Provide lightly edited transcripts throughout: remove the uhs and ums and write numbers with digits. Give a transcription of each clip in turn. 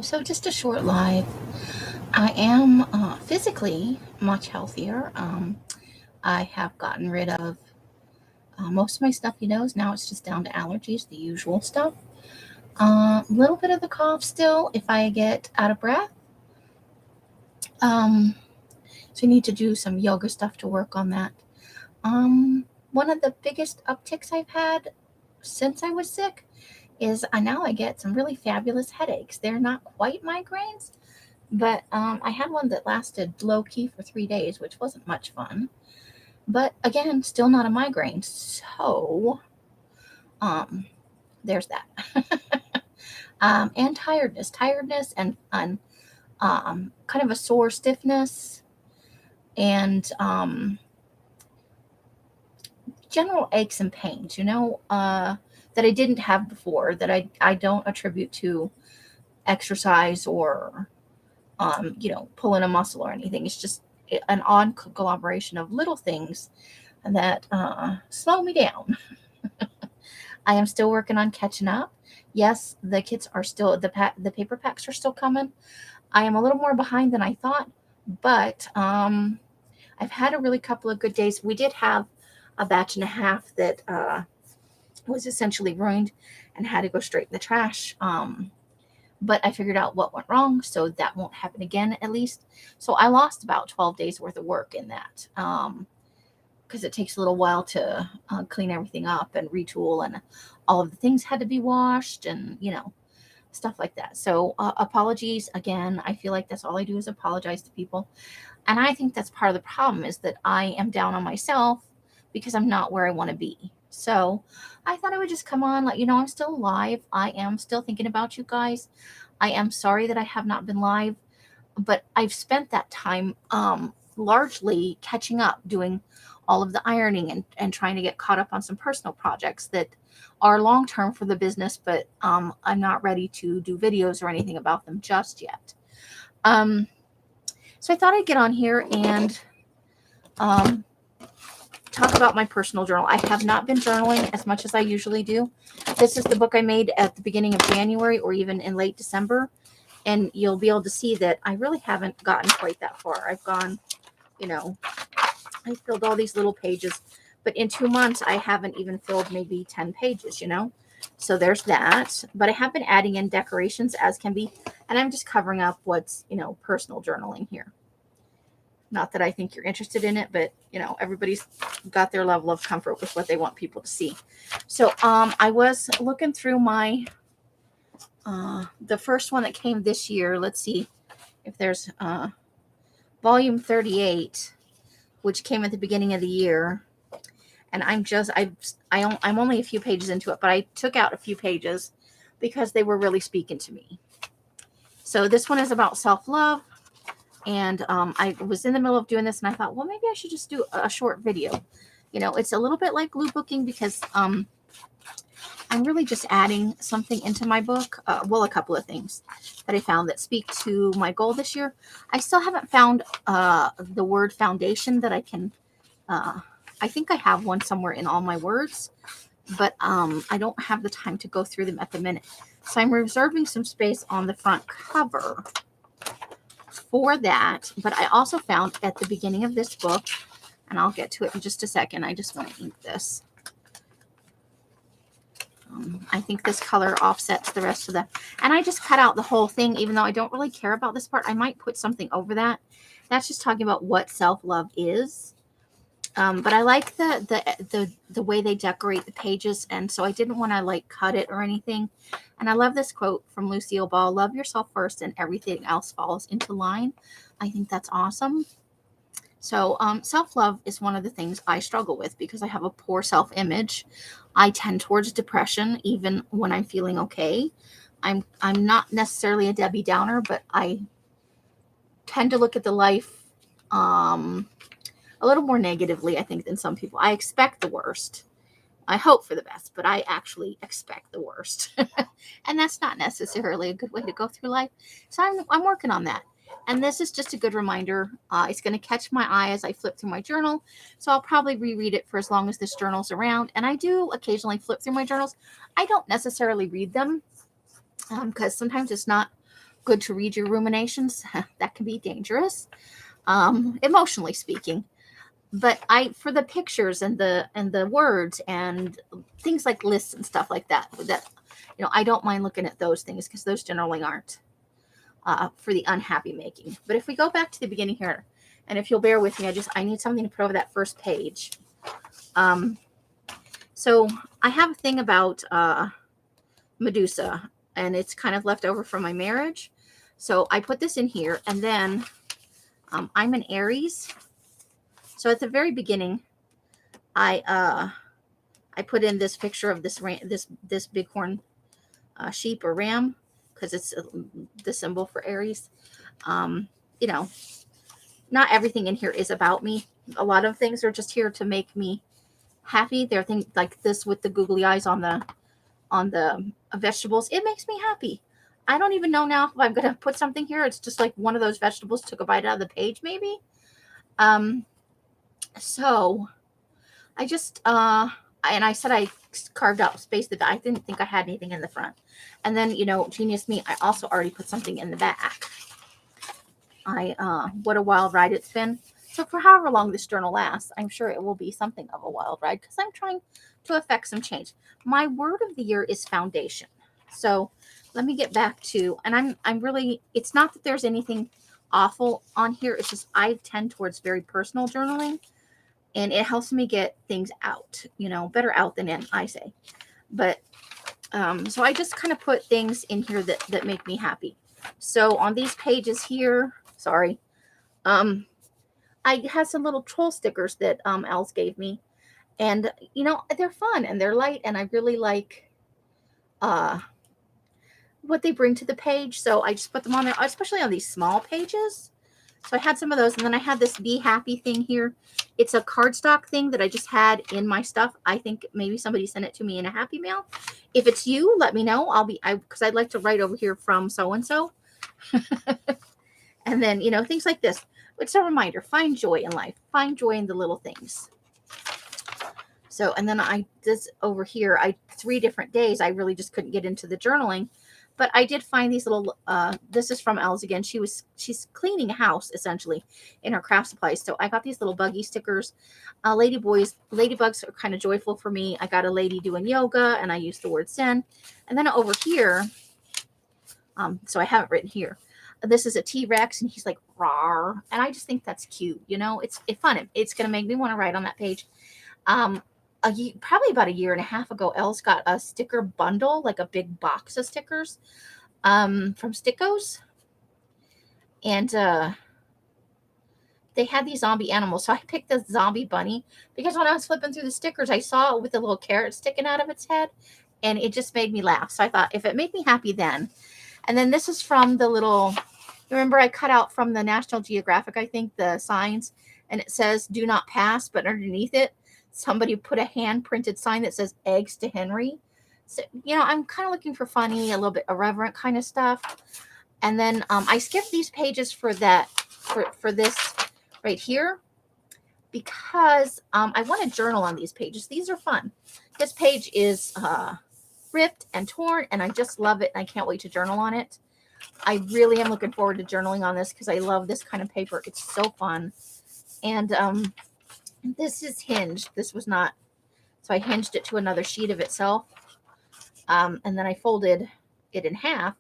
So just a short live. I am physically much healthier. I have gotten rid of most of my stuffy nose. Now it's just down to allergies, the usual stuff. A little bit of the cough still if I get out of breath. Um, so I need to do some yoga stuff to work on that. One of the biggest upticks I've had since I was sick is now I get some really fabulous headaches. They're not quite migraines, but I had one that lasted low key for 3 days, which wasn't much fun. But again, still not a migraine. So um, there's that. And tiredness and kind of a sore stiffness and general aches and pains, that I didn't have before, that I don't attribute to exercise or pulling a muscle or anything. It's just an odd collaboration of little things that slow me down. I am still working on catching up. Yes, the kits are still the paper packs are still coming. I am a little more behind than I thought, but I've had a really couple of good days. We did have a batch and a half that was essentially ruined and had to go straight in the trash. But I figured out what went wrong, so that won't happen again, at least. So I lost about 12 days worth of work in that, because it takes a little while to clean everything up and retool, and all of the things had to be washed and, stuff like that. So apologies again. I feel like that's all I do is apologize to people. And I think that's part of the problem is that I am down on myself because I'm not where I want to be. So I thought I would just come on, let you know I'm still alive. I am still thinking about you guys. I am sorry that I have not been live, but I've spent that time largely catching up, doing all of the ironing and trying to get caught up on some personal projects that are long term for the business, but I'm not ready to do videos or anything about them just yet. So I thought I'd get on here and talk about my personal journal. I have not been journaling as much as I usually do. This is the book I made at the beginning of January or even in late December. And you'll be able to see that I really haven't gotten quite that far. I've gone, I filled all these little pages, but in 2 months, I haven't even filled maybe 10 pages, So there's that. But I have been adding in decorations as can be, and I'm just covering up what's, personal journaling here. Not that I think you're interested in it, but, everybody's got their level of comfort with what they want people to see. So I was looking through my, the first one that came this year. Let's see if there's volume 38, which came at the beginning of the year. And I'm only a few pages into it, but I took out a few pages because they were really speaking to me. So this one is about self-love. And I was in the middle of doing this and I thought, well, maybe I should just do a short video. It's a little bit like glue booking because I'm really just adding something into my book. A couple of things that I found that speak to my goal this year. I still haven't found the word foundation that I can, I think I have one somewhere in all my words, but I don't have the time to go through them at the minute. So I'm reserving some space on the front cover for that. But I also found at the beginning of this book, and I'll get to it in just a second. I just want to ink this. I think this color offsets the rest of the, and I just cut out the whole thing, even though I don't really care about this part. I might put something over that. That's just talking about what self-love is. But I like the way they decorate the pages, and so I didn't want to cut it or anything. And I love this quote from Lucille Ball: "Love yourself first, and everything else falls into line." I think that's awesome. So self-love is one of the things I struggle with because I have a poor self-image. I tend towards depression even when I'm feeling okay. I'm not necessarily a Debbie Downer, but I tend to look at the life a little more negatively, I think, than some people. I expect the worst. I hope for the best, but I actually expect the worst. And that's not necessarily a good way to go through life. So I'm working on that. And this is just a good reminder. It's going to catch my eye as I flip through my journal. So I'll probably reread it for as long as this journal's around. And I do occasionally flip through my journals. I don't necessarily read them because sometimes it's not good to read your ruminations. That can be dangerous, emotionally speaking. But for the pictures and the words and things like lists and stuff like that, I don't mind looking at those things because those generally aren't for the unhappy making. But if we go back to the beginning here, and if you'll bear with me, I need something to put over that first page. So I have a thing about Medusa, and it's kind of left over from my marriage. So I put this in here, and then I'm an Aries. So at the very beginning, I put in this picture of this bighorn sheep or ram because it's the symbol for Aries. You know, not everything in here is about me. A lot of things are just here to make me happy. There are things like this with the googly eyes on the vegetables. It makes me happy. I don't even know now if I'm going to put something here. It's just like one of those vegetables took a bite out of the page, maybe. So I just, and I said I carved out space that I didn't think I had anything in the front. And then, genius me, I also already put something in the back. What a wild ride it's been. So for however long this journal lasts, I'm sure it will be something of a wild ride because I'm trying to affect some change. My word of the year is foundation. So let me get back to, and I'm really, it's not that there's anything awful on here. It's just I tend towards very personal journaling, and it helps me get things out, better out than in, I say. But so I just kind of put things in here that make me happy. So on these pages here, sorry, I have some little troll stickers that Els gave me, and they're fun and they're light, and I really like what they bring to the page. So I just put them on there, especially on these small pages. So I had some of those, and then I had this Be Happy thing here. It's a cardstock thing that I just had in my stuff. I think maybe somebody sent it to me in a happy mail. If it's you, let me know. Because I'd like to write over here from so-and-so. And then, things like this. It's a reminder, find joy in life. Find joy in the little things. So, and then this over here, 3 different days, I really just couldn't get into the journaling. But I did find these little, this is from Els again. She's cleaning a house, essentially, in her craft supplies. So I got these little buggy stickers. Ladybugs are kind of joyful for me. I got a lady doing yoga, and I used the word sin. And then over here, so I have it written here. This is a T-Rex, and he's like, rawr. And I just think that's cute. It's fun. It's going to make me want to write on that page. Probably about a year and a half ago, Els got a sticker bundle, like a big box of stickers from Stickos. And they had these zombie animals. So I picked the zombie bunny because when I was flipping through the stickers, I saw it with a little carrot sticking out of its head. And it just made me laugh. So I thought, if it made me happy then. And then this is from the little, remember I cut out from the National Geographic, I think, the signs. And it says, do not pass. But underneath it, somebody put a hand-printed sign that says eggs to Henry. So, I'm kind of looking for funny, a little bit irreverent kind of stuff. And then I skipped these pages for this right here because I want to journal on these pages. These are fun. This page is ripped and torn, and I just love it, and I can't wait to journal on it. I really am looking forward to journaling on this because I love this kind of paper. It's so fun. And this is hinged. This was not, so I hinged it to another sheet of itself. And then I folded it in half.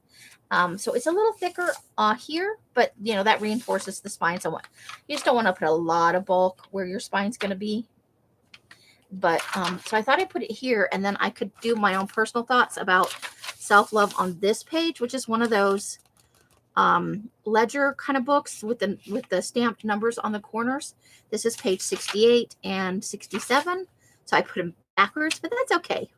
So it's a little thicker here, but that reinforces the spine somewhat. You just don't want to put a lot of bulk where your spine's going to be. But so I thought I'd put it here, and then I could do my own personal thoughts about self-love on this page, which is one of those ledger kind of books with the stamped numbers on the corners. This is page 68 and 67. So I put them backwards, but that's okay.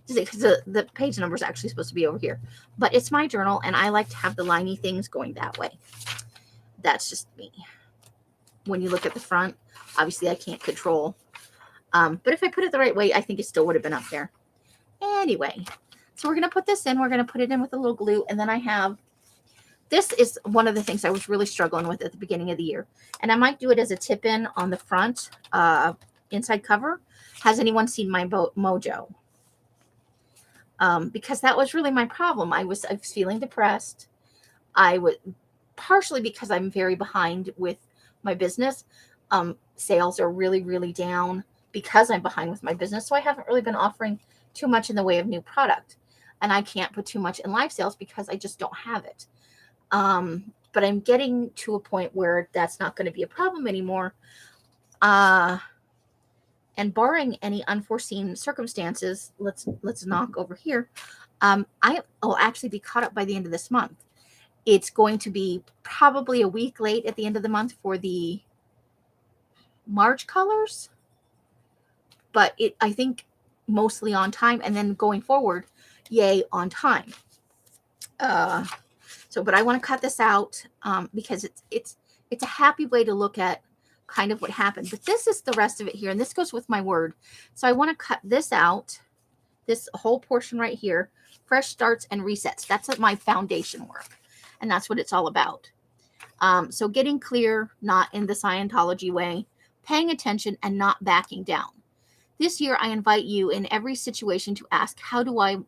Because the page number is actually supposed to be over here. But it's my journal, and I like to have the liney things going that way. That's just me. When you look at the front, obviously I can't control. But if I put it the right way, I think it still would have been up there. Anyway, so we're going to put this in. We're going to put it in with a little glue. And then I have, this is one of the things I was really struggling with at the beginning of the year. And I might do it as a tip-in on the front inside cover. Has anyone seen my mojo? Because that was really my problem. I was feeling depressed. I would, partially because I'm very behind with my business. Sales are really, really down because I'm behind with my business. So I haven't really been offering too much in the way of new product. And I can't put too much in live sales because I just don't have it. But I'm getting to a point where that's not going to be a problem anymore. And barring any unforeseen circumstances, let's knock over here. I will actually be caught up by the end of this month. It's going to be probably a week late at the end of the month for the March colors, but I think mostly on time, and then going forward, yay, on time. But I want to cut this out because it's a happy way to look at kind of what happened. But this is the rest of it here, and this goes with my word. So I want to cut this out, this whole portion right here, fresh starts and resets. That's my foundation work, and that's what it's all about. So getting clear, not in the Scientology way, paying attention and not backing down. This year, I invite you in every situation to ask, how do I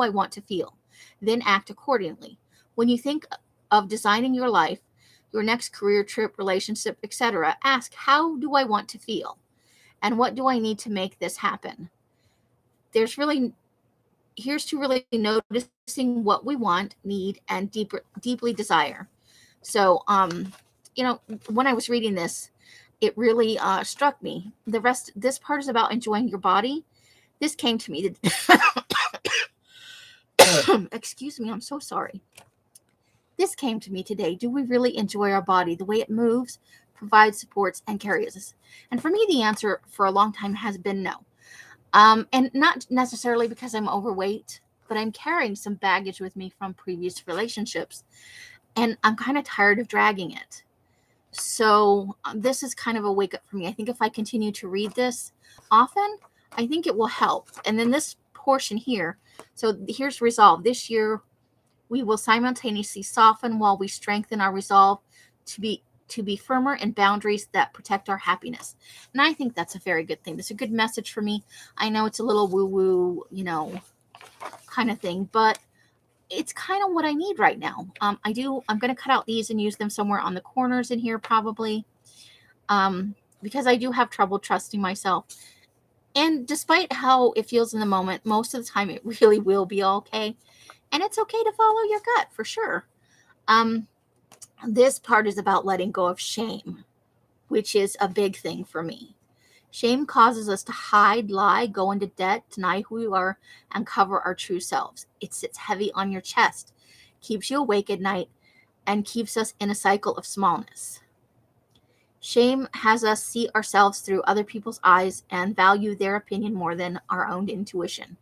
want to feel? Then act accordingly. When you think of designing your life, your next career, trip, relationship, etc., ask, how do I want to feel? And what do I need to make this happen? Here's to really noticing what we want, need, and deeply desire. So, when I was reading this, it really struck me. This part is about enjoying your body. This came to me. Excuse me, I'm so sorry. This came to me today. Do we really enjoy our body, the way it moves, provides supports, and carries us? And for me, the answer for a long time has been no. And not necessarily because I'm overweight, but I'm carrying some baggage with me from previous relationships. And I'm kind of tired of dragging it. So this is kind of a wake up for me. I think if I continue to read this often, I think it will help. And then this portion here. So here's resolve. This year, we will simultaneously soften while we strengthen our resolve to be firmer in boundaries that protect our happiness. And I think that's a very good thing. That's a good message for me. I know it's a little woo-woo, kind of thing, but it's kind of what I need right now. I'm going to cut out these and use them somewhere on the corners in here probably, because I do have trouble trusting myself. And despite how it feels in the moment, most of the time it really will be okay. And it's okay to follow your gut for sure. This part is about letting go of shame, which is a big thing for me. Shame causes us to hide, lie, go into debt, deny who we are, and cover our true selves. It sits heavy on your chest, keeps you awake at night, and keeps us in a cycle of smallness. Shame has us see ourselves through other people's eyes and value their opinion more than our own intuition.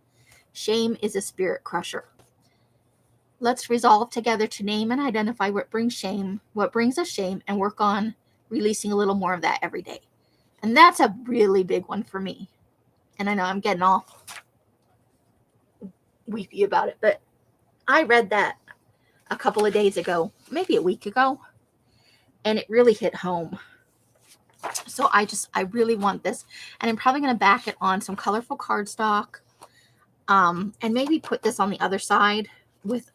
Shame is a spirit crusher. Let's resolve together to name and identify what brings us shame, and work on releasing a little more of that every day. And that's a really big one for me. And I know I'm getting all weepy about it, but I read that a couple of days ago, maybe a week ago, and it really hit home. So I really want this, and I'm probably going to back it on some colorful cardstock, and maybe put this on the other side with,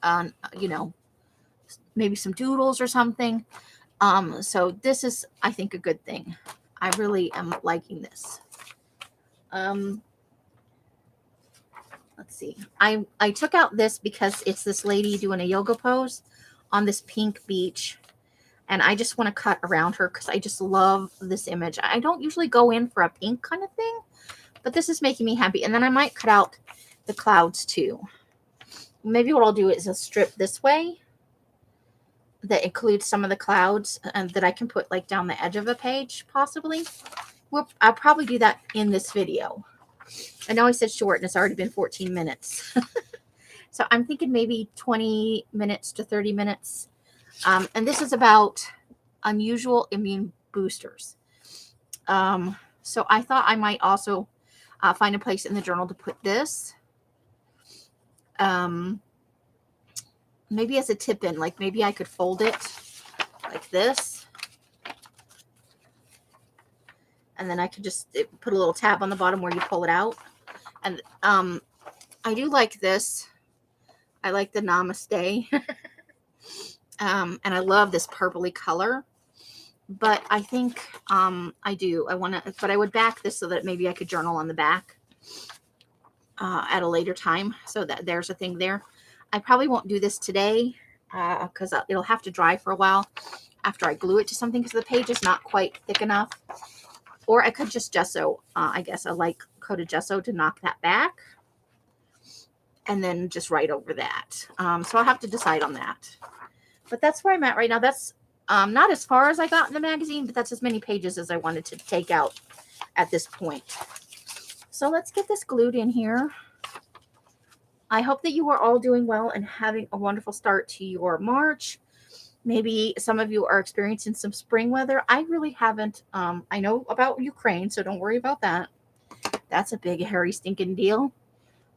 maybe some doodles or something. So this is, I think, a good thing. I really am liking this. Let's see. I took out this because it's this lady doing a yoga pose on this pink beach. And I just want to cut around her because I just love this image. I don't usually go in for a pink kind of thing, but this is making me happy. And then I might cut out the clouds too. Maybe what I'll do is a strip this way that includes some of the clouds and that I can put like down the edge of a page, possibly. I'll probably do that in this video. I know I said short and it's already been 14 minutes. So I'm thinking maybe 20 minutes to 30 minutes. And this is about unusual immune boosters. So I thought I might also find a place in the journal to put this. Maybe as a tip in, like maybe I could fold it like this. And then I could just put a little tab on the bottom where you pull it out. And I do like this. I like the namaste. And I love this purpley color. But I think I want to, but I would back this so that maybe I could journal on the back at a later time. So that there's a thing there. I probably won't do this today because it'll have to dry for a while after I glue it to something because the page is not quite thick enough. Or I could just gesso, I guess, a light coated gesso to knock that back. And then just write over that. So I'll have to decide on that. But that's where I'm at right now. That's not as far as I got in the magazine, but that's as many pages as I wanted to take out at this point. So let's get this glued in here. I hope that you are all doing well and having a wonderful start to your March. Maybe some of you are experiencing some spring weather. I really haven't. I know about Ukraine, so don't worry about that. That's a big, hairy, stinking deal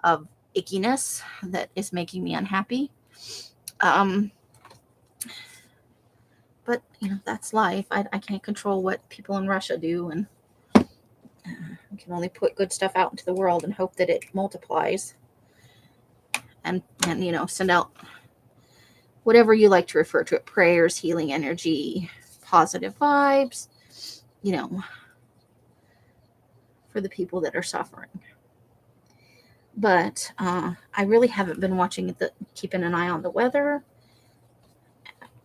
of ickiness that is making me unhappy. But, that's life. I can't control what people in Russia do. And we can only put good stuff out into the world and hope that it multiplies. And send out whatever you like to refer to it. Prayers, healing energy, positive vibes, for the people that are suffering. But I really haven't been keeping an eye on the weather.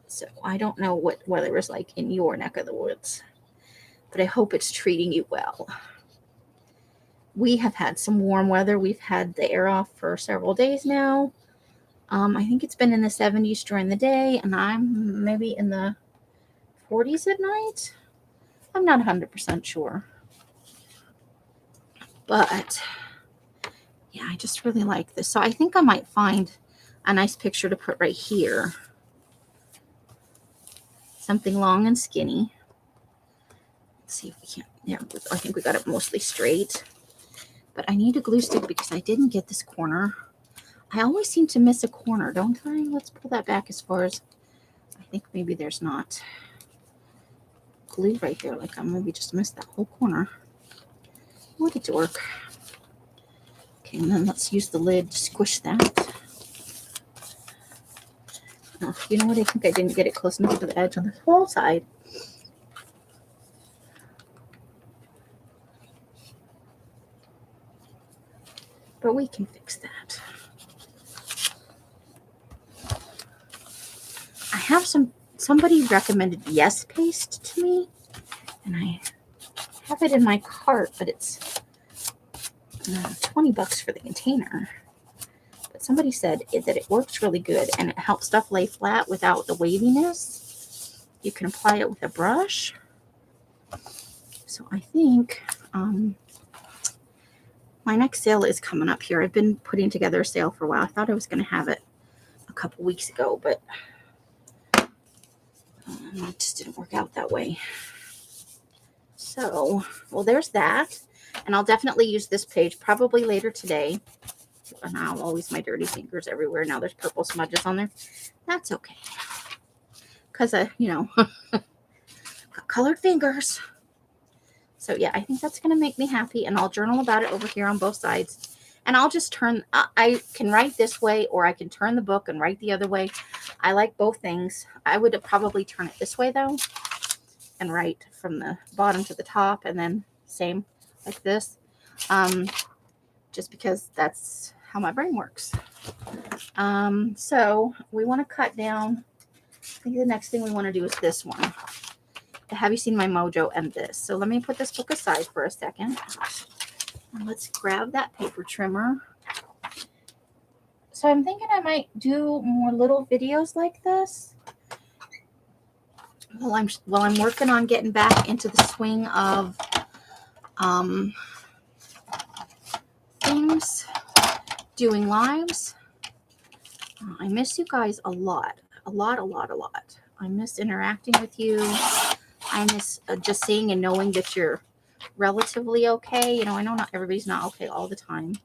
So I don't know what weather is like in your neck of the woods. But I hope it's treating you well. We have had some warm weather. We've had the air off for several days now. I think it's been in the 70s during the day, and I'm maybe in the 40s at night. I'm not 100% sure. But, yeah, I just really like this. So I think I might find a nice picture to put right here. Something long and skinny. Let's see if we can. Yeah, I think we got it mostly straight. But I need a glue stick because I didn't get this corner. I always seem to miss a corner, don't I? Let's pull that back as far as, I think maybe there's not glue right there. Like I maybe just missed that whole corner. What a dork. Okay, and then let's use the lid to squish that. Oh, you know what? I think I didn't get it close enough to the edge on the whole side. But we can fix that. I have somebody recommended Yes paste to me, and I have it in my cart, but it's $20 for the container. But somebody said that it works really good and it helps stuff lay flat without the waviness. You can apply it with a brush. So I think my next sale is coming up here. I've been putting together a sale for a while. I thought I was going to have it a couple weeks ago, but it just didn't work out that way. So, well, there's that. And I'll definitely use this page probably later today. And I'll always my dirty fingers everywhere. Now there's purple smudges on there. That's okay. Because, got colored fingers. So, yeah, I think that's going to make me happy. And I'll journal about it over here on both sides. And I'll just I can write this way or I can turn the book and write the other way. I like both things. I would probably turn it this way, though. And write from the bottom to the top. And then same like this. Just because that's how my brain works. So we want to cut down. I think the next thing we want to do is this one. Have you seen my mojo and this? So let me put this book aside for a second. And let's grab that paper trimmer. So I'm thinking I might do more little videos like this. While I'm working on getting back into the swing of things, doing lives. I miss you guys a lot. I miss interacting with you. I miss just seeing and knowing that you're relatively okay. I know not everybody's not okay all the time.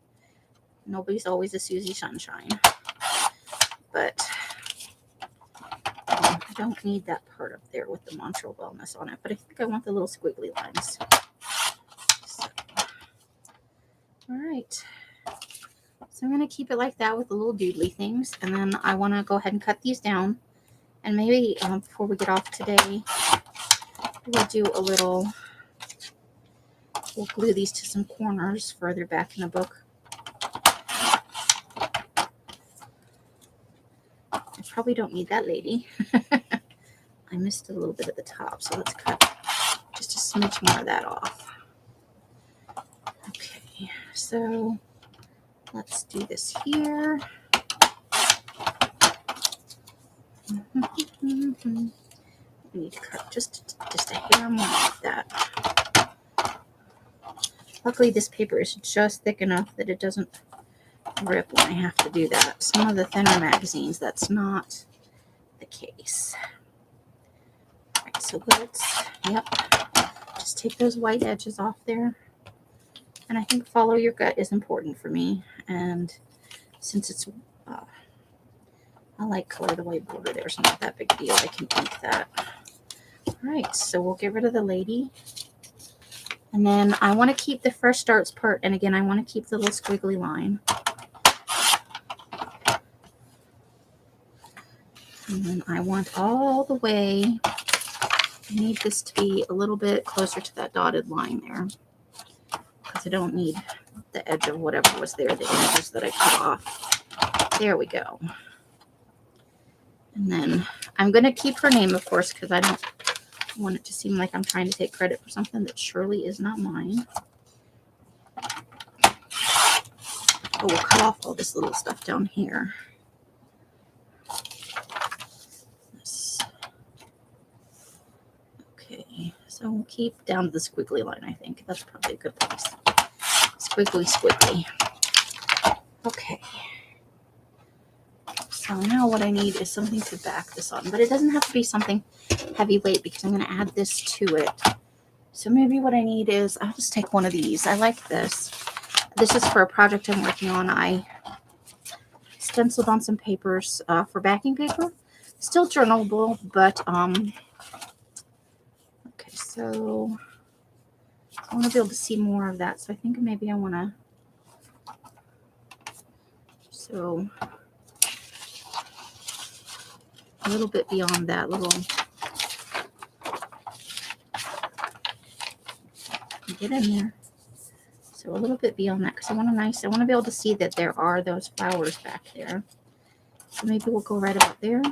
Nobody's always a Susie Sunshine. But I don't need that part up there with the mantra wellness on it. But I think I want the little squiggly lines. So, all right. So I'm going to keep it like that with the little doodly things. And then I want to go ahead and cut these down And maybe before we get off today, we'll do a little, we'll glue these to some corners further back in the book. I probably don't need that lady. I missed a little bit at the top, so let's cut just a smidge more of that off. Okay, so let's do this here. We need to cut just a hair more like that. Luckily, this paper is just thick enough that it doesn't rip when I have to do that. Some of the thinner magazines, that's not the case. All right, so let's, just take those white edges off there. And I think follow your gut is important for me. And since it's, I like color the white border there, so not that big a deal. I can ink that. All right, so we'll get rid of the lady. And then I want to keep the fresh starts part. And again, I want to keep the little squiggly line. And then I want all the way, I need this to be a little bit closer to that dotted line there. Because I don't need the edge of whatever was there, the images that I cut off. There we go. And then I'm going to keep her name, of course, because I don't want it to seem like I'm trying to take credit for something that surely is not mine. Oh, we'll cut off all this little stuff down here. Okay, so we'll keep down to the squiggly line, I think. That's probably a good place. Squiggly, squiggly. Okay. So now what I need is something to back this on. But it doesn't have to be something heavyweight because I'm going to add this to it. So maybe what I need is, I'll just take one of these. I like this. This is for a project I'm working on. I stenciled on some papers for backing paper. Still journalable, but okay, so I want to be able to see more of that. So I think maybe I want to, so a little bit beyond that little, get in there. So a little bit beyond that because I want to be able to see that there are those flowers back there. So maybe we'll go right about there.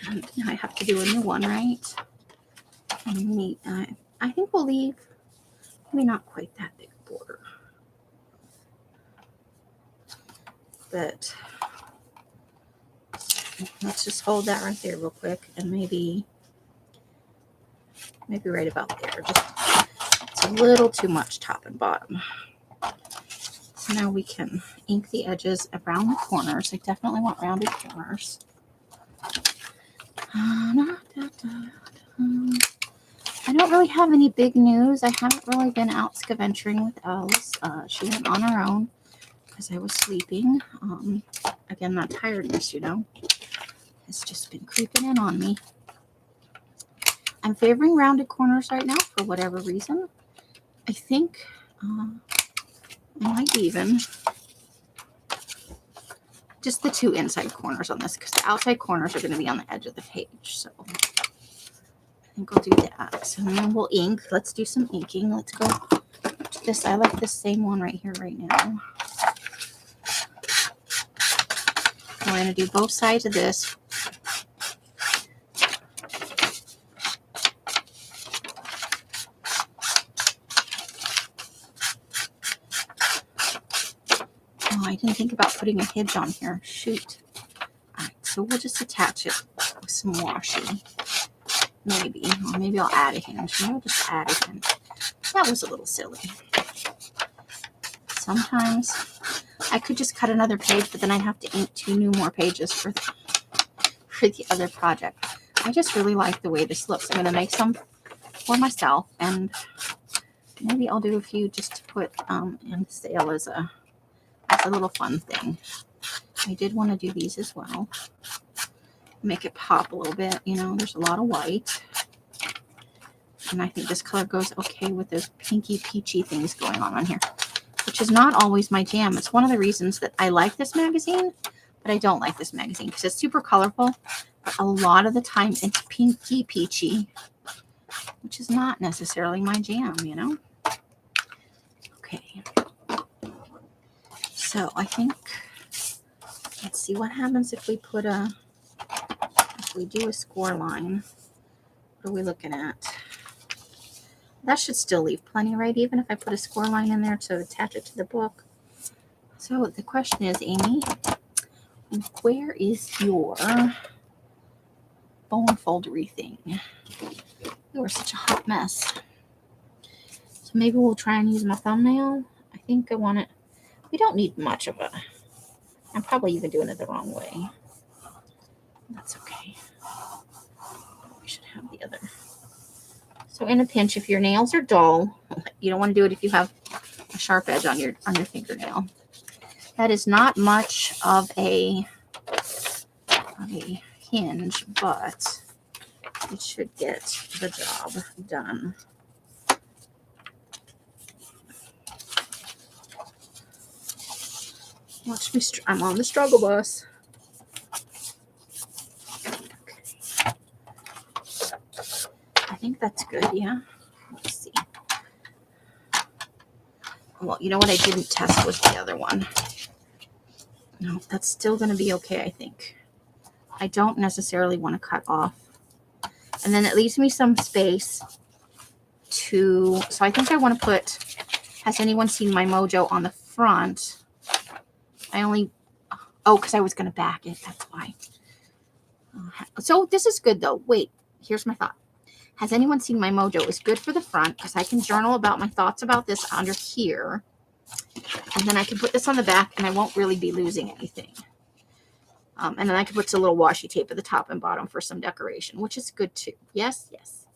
And now I have to do a new one, right? And I think we'll leave maybe not quite that big border. But let's just hold that right there real quick and maybe right about there. Just, it's a little too much top and bottom. So now we can ink the edges around the corners. I definitely want rounded corners. I don't really have any big news. I haven't really been out scaventuring with Alice. She went on her own because I was sleeping. Again, that tiredness, it's just been creeping in on me. I'm favoring rounded corners right now for whatever reason. I think I might even just the two inside corners on this because the outside corners are going to be on the edge of the page. So I think I'll do that. So then we'll ink. Let's do some inking. Let's go to this. I like this same one right here right now. We're going to do both sides of this. Oh, I didn't think about putting a hinge on here. Shoot. All right, so we'll just attach it with some washi. Maybe. Or maybe I'll add a hinge. Maybe I'll just add a hinge. That was a little silly. Sometimes I could just cut another page, but then I'd have to ink two more pages for the other project. I just really like the way this looks. I'm going to make some for myself, and maybe I'll do a few just to put in sale as a little fun thing. I did want to do these as well. Make it pop a little bit. There's a lot of white. And I think this color goes okay with those pinky peachy things going on here. which is not always my jam. It's one of the reasons that I like this magazine, but I don't like this magazine because it's super colorful. But a lot of the time it's pinky peachy, which is not necessarily my jam, you know? Okay. So I think, let's see what happens if we put if we do a score line. What are we looking at? That should still leave plenty, right? Even if I put a score line in there to attach it to the book. So the question is, Amy, where is your bone foldery thing? You are such a hot mess. So maybe we'll try and use my thumbnail. I think I want it. We don't need much of it. I'm probably even doing it the wrong way. That's okay. We should have the other. So in a pinch, if your nails are dull, you don't want to do it if you have a sharp edge on your fingernail. That is not much of a hinge, but it should get the job done. Watch me. I'm on the struggle bus. Okay. I think that's good, yeah. Let's see. Well, you know what I didn't test was the other one. No, that's still going to be okay, I think. I don't necessarily want to cut off. And then it leaves me some space to... So I think I want to put... Has anyone seen my mojo on the front? I only... Oh, because I was going to back it. That's why. So this is good, though. Wait, here's my thought. Has anyone seen my mojo? It's good for the front because I can journal about my thoughts about this under here. And then I can put this on the back and I won't really be losing anything. And then I can put a little washi tape at the top and bottom for some decoration, which is good too. Yes, yes.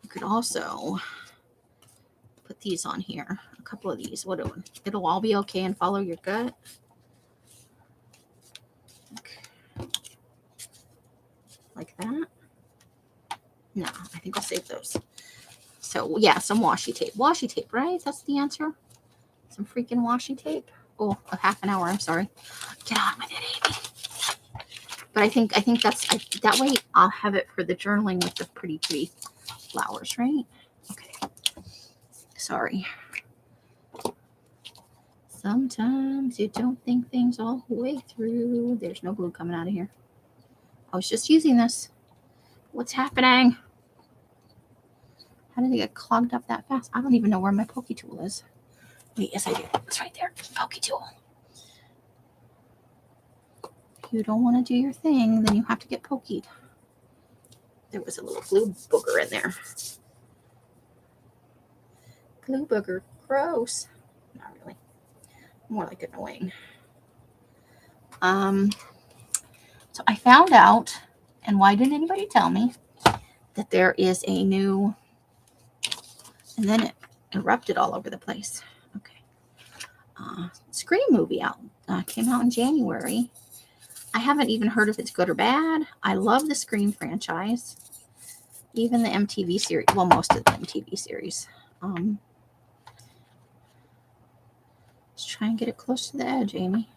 You could also put these on here. A couple of these. It'll all be okay and follow your gut. Okay. Like that. No, I think I'll save those. So yeah, some washi tape. Washi tape, right? That's the answer. Some freaking washi tape. Oh, a half an hour. I'm sorry. Get on with it, Amy. But I think that's that way. I'll have it for the journaling with the pretty flowers, right? Okay. Sorry. Sometimes you don't think things all the way through. There's no glue coming out of here. I was just using this. What's happening? How did it get clogged up that fast? I don't even know where my pokey tool is. Wait, yes I do. It's right there. Pokey tool. If you don't want to do your thing, then you have to get pokeyed. There was a little glue booger in there. Glue booger. Gross. Not really. More like annoying. So I found out, and why didn't anybody tell me, that there is a new, and then it erupted all over the place. Okay. Scream movie out. Came out in January. I haven't even heard if it's good or bad. I love the Scream franchise. Even the MTV series. Well, most of the MTV series. Let's try and get it close to the edge, Amy.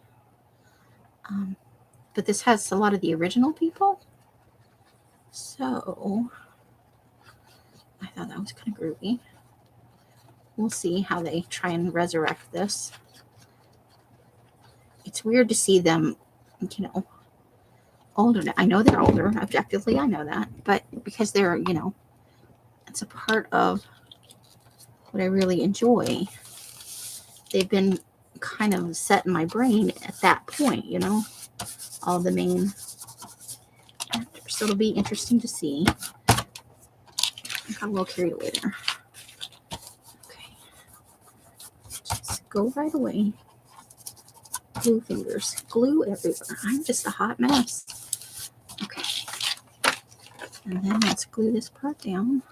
But this has a lot of the original people. So I thought that was kind of groovy. We'll see how they try and resurrect this. It's weird to see them, older. I know they're older. Objectively, I know that. But because they're, it's a part of what I really enjoy. They've been kind of set in my brain at that point, all the main actors. So it'll be interesting to see. I got a little carried away there. Okay. Just go right away. Glue fingers. Glue everywhere. I'm just a hot mess. Okay. And then let's glue this part down.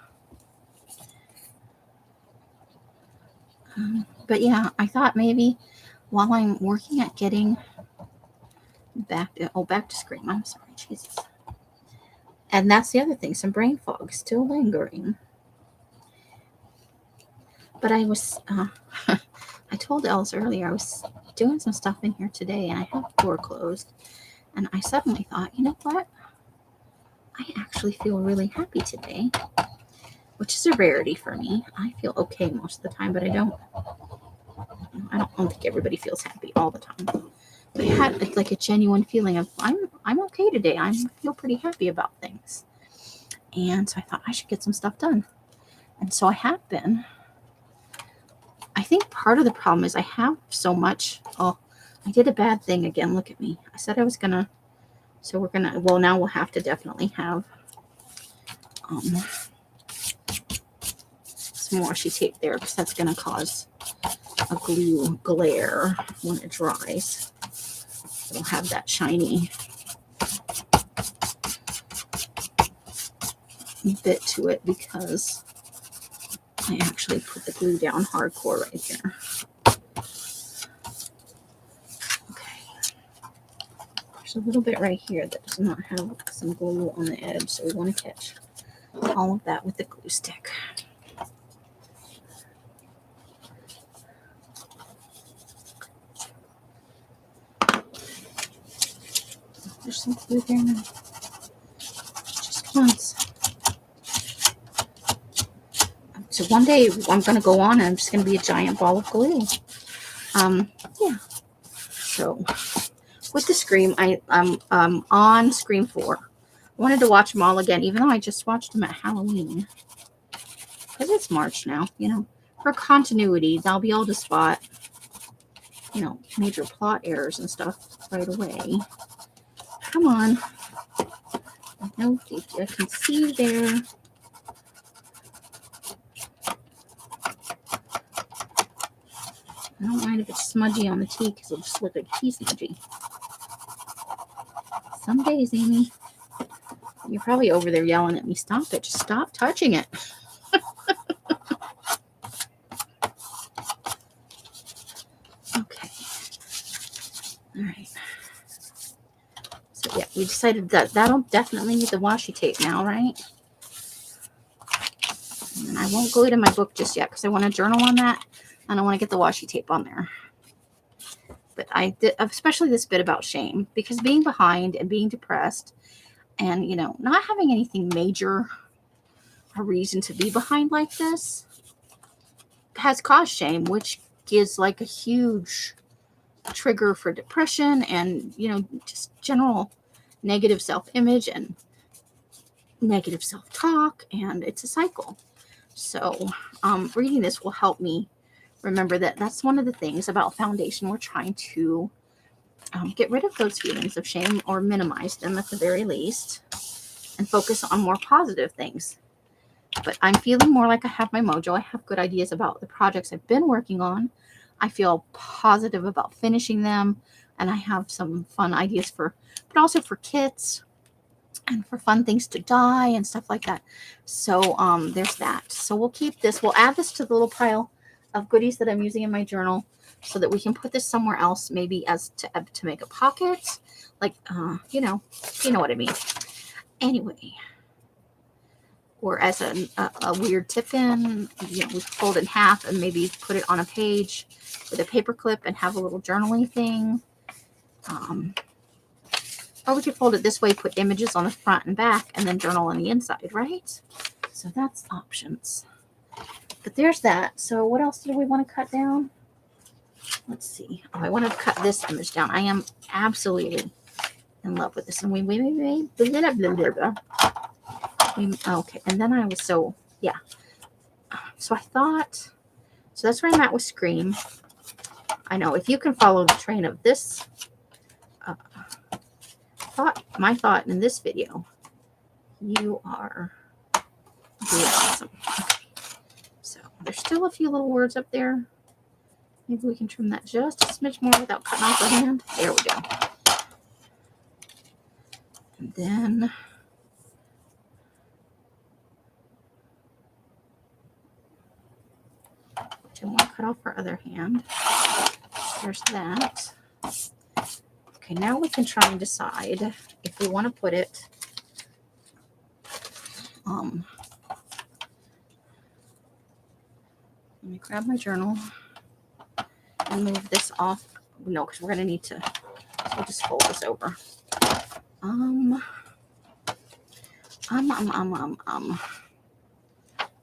But yeah, I thought maybe while I'm working at getting back to Scream. I'm sorry, Jesus. And that's the other thing, some brain fog still lingering. But I was, I told Ellis earlier, I was doing some stuff in here today and I had the door closed. And I suddenly thought, you know what? I actually feel really happy today, which is a rarity for me. I feel okay most of the time, but I don't think everybody feels happy all the time. But I had like a genuine feeling of I'm okay today. I feel pretty happy about things. And so I thought I should get some stuff done. And so I have been. I think part of the problem is I have so much. Oh, I did a bad thing again. Look at me. I said I was gonna. So we're gonna. Well, now we'll have to definitely have some washi tape there because that's gonna cause a glue glare when it dries. It'll have that shiny bit to it because I actually put the glue down hardcore right there. Okay. There's a little bit right here that does not have some glue on the edge, so we want to catch all of that with the glue stick. There's some glue there now. Just once. So one day I'm going to go on and I'm just going to be a giant ball of glue. Yeah. So with the Scream, I'm on Scream 4. I wanted to watch them all again, even though I just watched them at Halloween. Because it's March now, you know. For continuity, I'll be able to spot, you know, major plot errors and stuff right away. Come on. I know I can see there. I don't mind if it's smudgy on the tea because it'll just look like tea smudgy. Some days, Amy, you're probably over there yelling at me, stop it, just stop touching it. Okay. All right. So yeah, we decided that that'll definitely need the washi tape now, right? And I won't glue it in my book just yet because I want to journal on that and I want to get the washi tape on there. But I did, especially this bit about shame, because being behind and being depressed and, you know, not having anything major, a reason to be behind like this has caused shame, which gives like a huge trigger for depression and, you know, just general negative self-image and negative self-talk, and it's a cycle. So reading this will help me remember that that's one of the things about Foundation. We're trying to get rid of those feelings of shame or minimize them at the very least and focus on more positive things. But I'm feeling more like I have my mojo. I have good ideas about the projects I've been working on. I feel positive about finishing them, and I have some fun ideas but also for kits and for fun things to dye and stuff like that. So there's that. So we'll keep this. We'll add this to the little pile of goodies that I'm using in my journal so that we can put this somewhere else, maybe as to make a pocket, like you know what I mean. Anyway, or as a weird tip-in, you know, we fold it in half and maybe put it on a page with a paper clip and have a little journaling thing. Or we could fold it this way, put images on the front and back, and then journal on the inside, right? So that's options. But there's that. So what else do we want to cut down? Let's see. Oh, I want to cut this image down. I am absolutely in love with this. And okay. And then I was so I thought, so that's where I'm at with Scream. I know if you can follow the train of this my thought in this video, you are really awesome. Okay. So there's still a few little words up there. Maybe we can trim that just a smidge more without cutting off the hand. There we go. And then don't want to cut off our other hand. There's that. Okay, now we can try and decide if we want to put it let me grab my journal and move this off. No, because we're going to need to, so we'll just fold this over.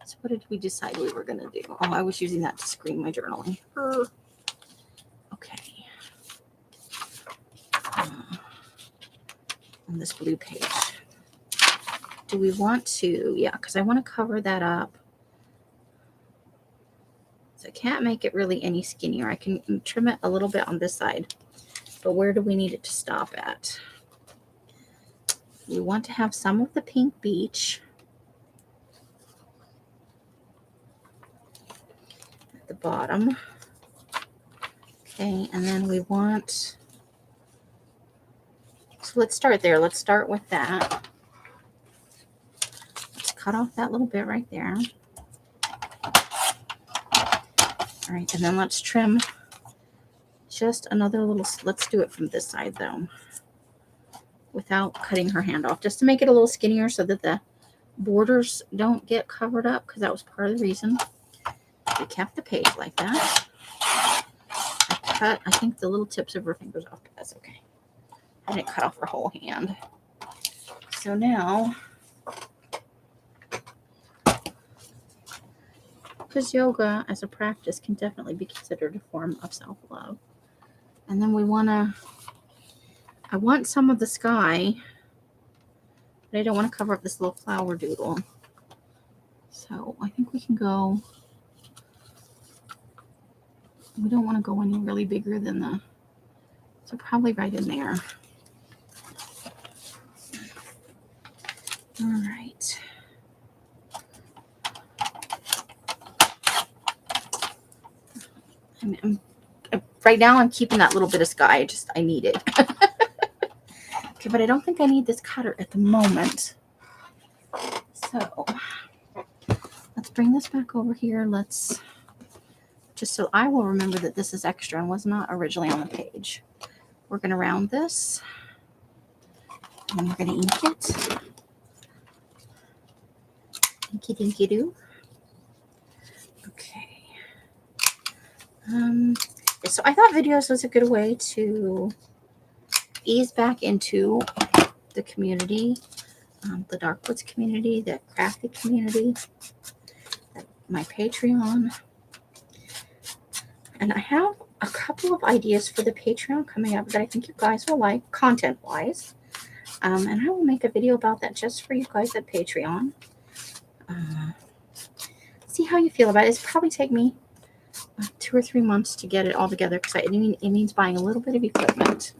So what did we decide we were going to do? Oh, I was using that to screen my journaling. Okay. On this blue page. Do we want to? Yeah, because I want to cover that up. So I can't make it really any skinnier. I can trim it a little bit on this side. But where do we need it to stop at? We want to have some of the pink beach at the bottom. Okay, and then we want, so let's start there. Let's start with that. Let's cut off that little bit right there. All right, and then let's trim just another little, let's do it from this side though, without cutting her hand off, just to make it a little skinnier so that the borders don't get covered up, because that was part of the reason we kept the page like that. I cut, I think, the little tips of her fingers off, but that's okay. I didn't cut off her whole hand. So now, because yoga as a practice can definitely be considered a form of self-love. And then we want to, I want some of the sky, but I don't want to cover up this little flower doodle. So I think we can go, we don't want to go any really bigger than the, so probably right in there. All right. Right now I'm keeping that little bit of sky. I need it. Okay, but I don't think I need this cutter at the moment. So let's bring this back over here. Let's, just so I will remember that this is extra and was not originally on the page. We're going to round this. And then we're going to ink it. Inky dinky doo. Okay. So I thought videos was a good way to ease back into the community, the Darkwoods community, the crafty community, my Patreon. And I have a couple of ideas for the Patreon coming up that I think you guys will like, content-wise. And I will make a video about that just for you guys at Patreon. See how you feel about it. It's probably take me 2 or 3 months to get it all together, because it means buying a little bit of equipment.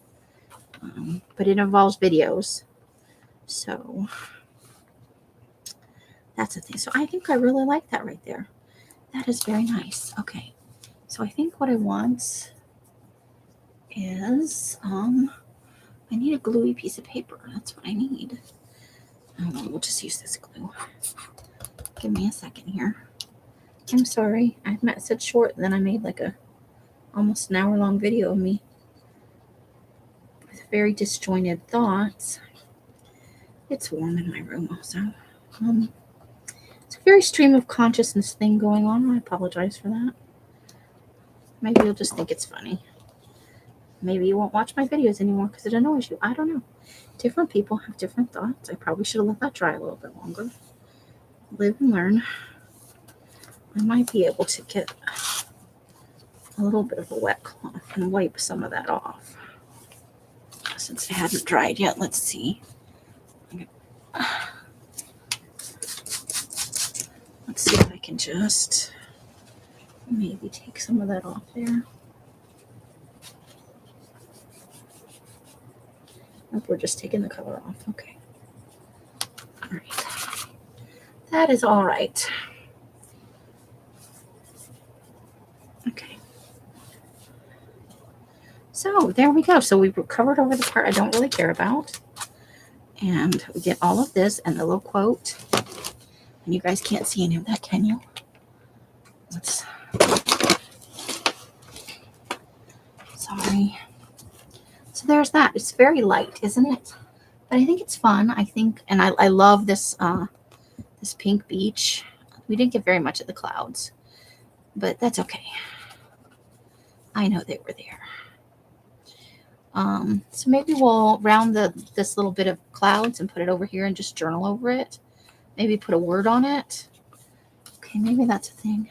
But it involves videos. So that's the thing. So I think I really like that right there. That is very nice. Okay. So I think what I want is, I need a gluey piece of paper. That's what I need. We'll just use this glue. Give me a second here. I'm sorry. I said short, and then I made like a almost an hour-long video of me with very disjointed thoughts. It's warm in my room also. It's a very stream of consciousness thing going on. I apologize for that. Maybe you'll just think it's funny. Maybe you won't watch my videos anymore because it annoys you. I don't know. Different people have different thoughts. I probably should have let that dry a little bit longer. Live and learn. I might be able to get a little bit of a wet cloth and wipe some of that off. Since it hadn't dried yet, let's see. Let's see if I can just maybe take some of that off there. Nope, we're just taking the color off. Okay. All right. That is all right. Okay. So there we go. So we covered over the part I don't really care about. And we get all of this and the little quote. And you guys can't see any of that, can you? Sorry. So there's that. It's very light, isn't it? But I think it's fun. I think, and I love this this pink beach. We didn't get very much of the clouds. but that's okay. I know they were there. So maybe we'll round this little bit of clouds and put it over here and just journal over it. Maybe put a word on it. Okay, maybe that's a thing.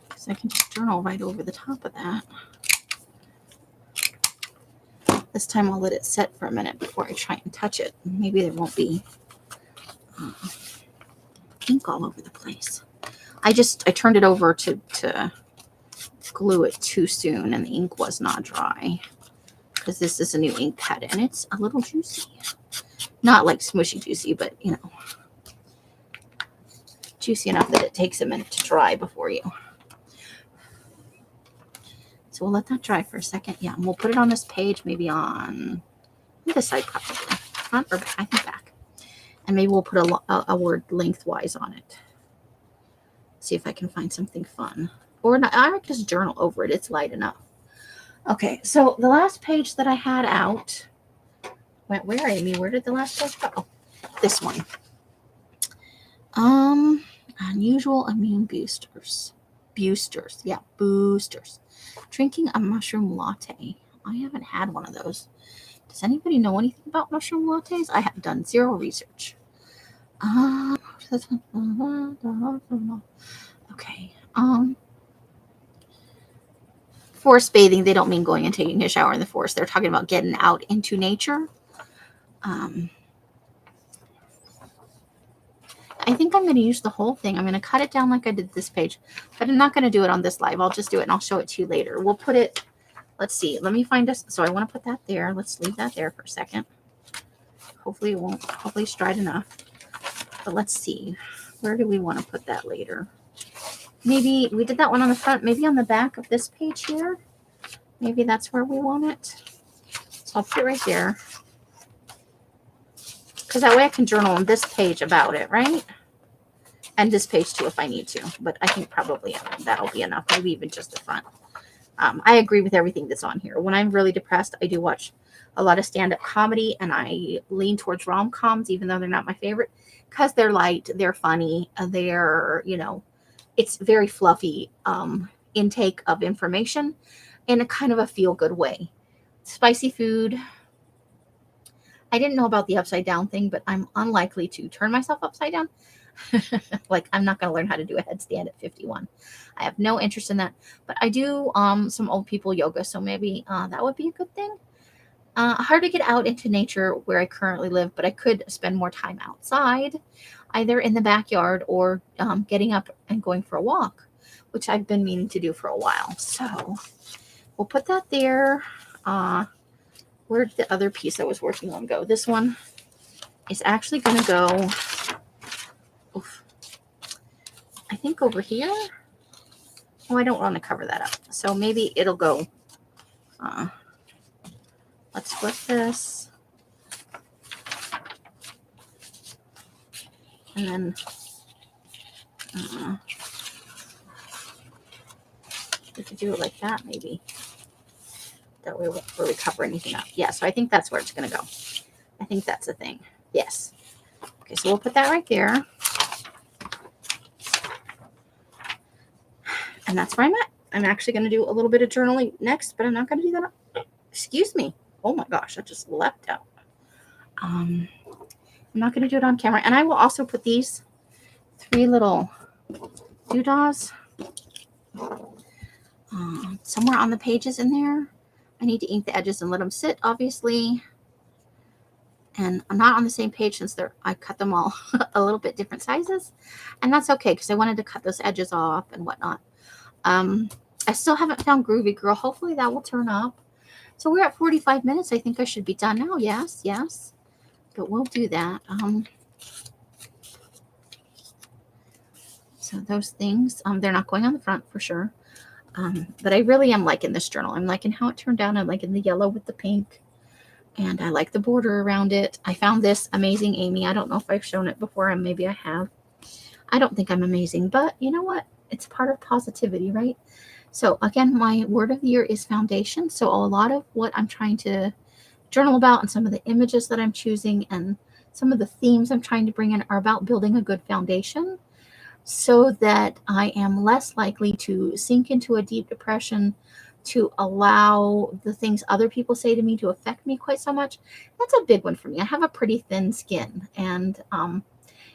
Because I can just journal right over the top of that. This time I'll let it set for a minute before I try and touch it. Maybe there won't be ink all over the place. I turned it over to glue it too soon, and the ink was not dry. Because this is a new ink pad, and it's a little juicy. Not like smushy juicy, but, you know, juicy enough that it takes a minute to dry before you. So we'll let that dry for a second. Yeah, and we'll put it on this page, maybe on this side, probably. Front or back? I think back. And maybe we'll put a word lengthwise on it. See if I can find something fun. Or not, I would just journal over it. It's light enough. Okay, so the last page that I had out went where, Amy? Where did the last page go? Oh, this one. Unusual immune boosters. Yeah, boosters. Drinking a mushroom latte. I haven't had one of those. Does anybody know anything about mushroom lattes? I have done zero research. Okay. Forest bathing, they don't mean going and taking a shower in the forest. They're talking about getting out into nature. I think I'm going to use the whole thing. I'm going to cut it down like I did this page, but I'm not going to do it on this live. I'll just do it and I'll show it to you later. We'll put it, let's see, let me find us. So I want to put that there. Let's leave that there for a second. Hopefully it won't, hopefully it's dried enough. But let's see, where do we want to put that later? Maybe we did that one on the front, maybe on the back of this page here. Maybe that's where we want it. So I'll put it right there. Because that way I can journal on this page about it, right? And this page too if I need to. But I think probably that'll be enough. Maybe even just the front. I agree with everything that's on here. When I'm really depressed, I do watch a lot of stand-up comedy. And I lean towards rom-coms, even though they're not my favorite. Because they're light, they're funny, they're, you know, it's very fluffy intake of information in a kind of a feel-good way. Spicy food. I didn't know about the upside down thing, but I'm unlikely to turn myself upside down. Like, I'm not going to learn how to do a headstand at 51. I have no interest in that. But I do some old people yoga, so maybe that would be a good thing. Hard to get out into nature where I currently live, but I could spend more time outside, either in the backyard or getting up and going for a walk, which I've been meaning to do for a while. So we'll put that there. Where did the other piece I was working on go? This one is actually going to go, I think over here. Oh, I don't want to cover that up. So maybe it'll go, let's flip this. And then, we could do it like that maybe. That way we won't really cover anything up. Yeah, so I think that's where it's going to go. I think that's the thing. Yes. Okay, so we'll put that right there. And that's where I'm at. I'm actually going to do a little bit of journaling next, but I'm not going to do that. Excuse me. Oh my gosh, I just leapt out. I'm not going to do it on camera. And I will also put these 3 little doodahs somewhere on the pages in there. I need to ink the edges and let them sit, obviously. And I'm not on the same page since I cut them all a little bit different sizes. And that's okay because I wanted to cut those edges off and whatnot. I still haven't found Groovy Girl. Hopefully that will turn up. So we're at 45 minutes. I think I should be done now. Yes, yes. But we'll do that. So those things, they're not going on the front for sure. But I really am liking this journal. I'm liking how it turned out. I'm liking the yellow with the pink. And I like the border around it. I found this amazing, Amy. I don't know if I've shown it before, and maybe I have. I don't think I'm amazing, but you know what? It's part of positivity, right? So again, my word of the year is foundation. So a lot of what I'm trying to journal about and some of the images that I'm choosing and some of the themes I'm trying to bring in are about building a good foundation so that I am less likely to sink into a deep depression, to allow the things other people say to me to affect me quite so much. That's a big one for me. I have a pretty thin skin, and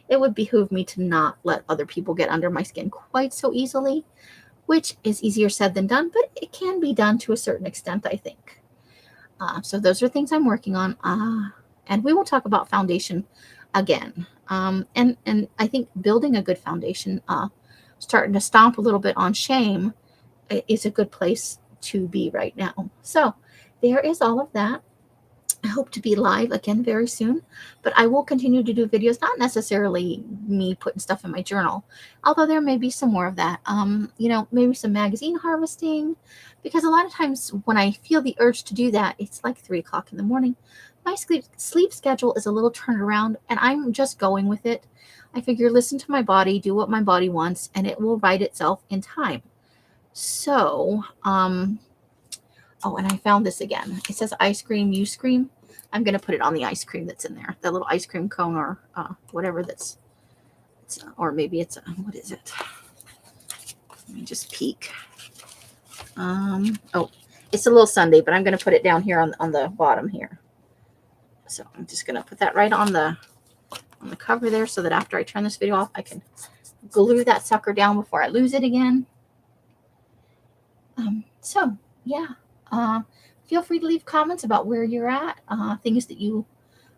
it would behoove me to not let other people get under my skin quite so easily, which is easier said than done, but it can be done to a certain extent, I think. So those are things I'm working on. And we will talk about foundation again. And I think building a good foundation, starting to stomp a little bit on shame, is a good place to be right now. So there is all of that. I hope to be live again very soon, but I will continue to do videos, not necessarily me putting stuff in my journal, although there may be some more of that. Maybe some magazine harvesting, because a lot of times when I feel the urge to do that, it's like 3 o'clock in the morning. My sleep schedule is a little turned around, and I'm just going with it. I figure listen to my body, do what my body wants, and it will right itself in time. So, oh, and I found this again. It says ice cream, you scream. I'm going to put it on the ice cream that's in there. That little ice cream cone or whatever that's, or maybe it's, what is it? Let me just peek. Oh, it's a little sundae, but I'm going to put it down here on the bottom here. So I'm just going to put that right on the cover there so that after I turn this video off, I can glue that sucker down before I lose it again. So, yeah. Feel free to leave comments about where you're at, things that you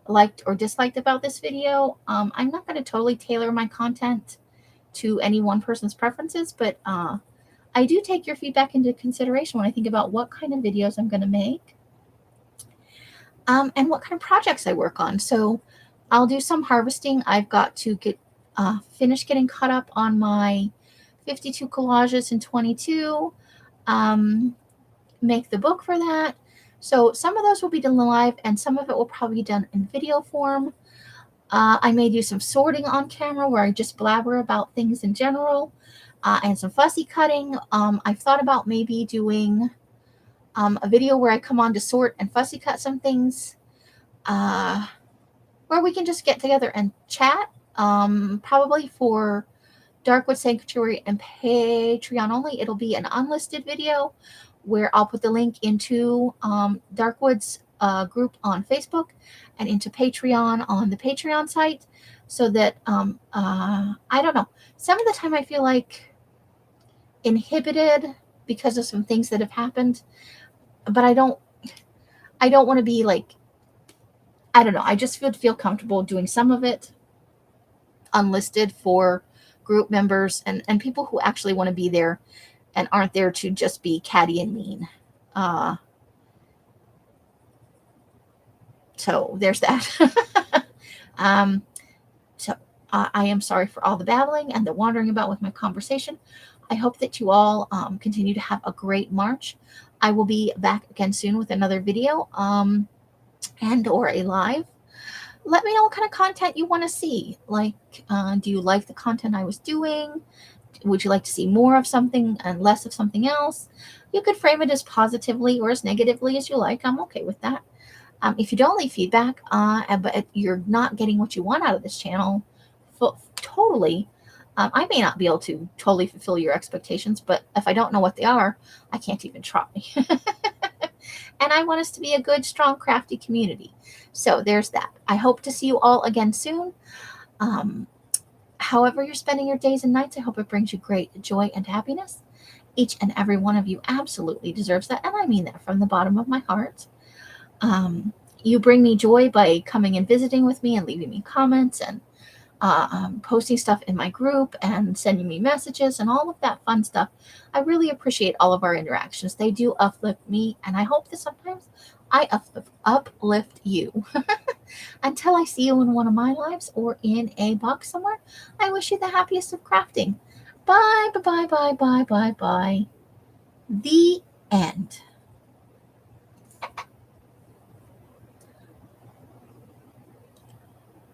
liked or disliked about this video. I'm not going to totally tailor my content to any one person's preferences, but I do take your feedback into consideration when I think about what kind of videos I'm going to make and what kind of projects I work on. So I'll do some harvesting. I've got to get finish getting caught up on my 52 collages in 22. Make the book for that. So some of those will be done live and some of it will probably be done in video form. I may do some sorting on camera where I just blabber about things in general, and some fussy cutting. I've thought about maybe doing a video where I come on to sort and fussy cut some things, where we can just get together and chat, probably for Darkwood Sanctuary and Patreon only. It'll be an unlisted video where I'll put the link into Darkwood's group on Facebook and into Patreon on the Patreon site, so that I don't know. Some of the time I feel like inhibited because of some things that have happened, but I don't want to be like, I don't know. I just feel comfortable doing some of it unlisted for group members and people who actually want to be there and aren't there to just be catty and mean. So there's that. I am sorry for all the babbling and the wandering about with my conversation. I hope that you all continue to have a great March. I will be back again soon with another video and or a live. Let me know what kind of content you want to see. Like, do you like the content I was doing? Would you like to see more of something and less of something else? You could frame it as positively or as negatively as you like. I'm okay with that. If you don't leave feedback, but you're not getting what you want out of this channel, totally, I may not be able to totally fulfill your expectations, but if I don't know what they are, I can't even try. And I want us to be a good, strong, crafty community. So there's that. I hope to see you all again soon. However you're spending your days and nights, I hope it brings you great joy and happiness. Each and every one of you absolutely deserves that, and I mean that from the bottom of my heart. You bring me joy by coming and visiting with me and leaving me comments and posting stuff in my group and sending me messages and all of that fun stuff. I really appreciate all of our interactions. They do uplift me, and I hope that sometimes I uplift you. Until I see you in one of my lives or in a box somewhere, I wish you the happiest of crafting. Bye, bye, bye, bye, bye, bye, bye. The end.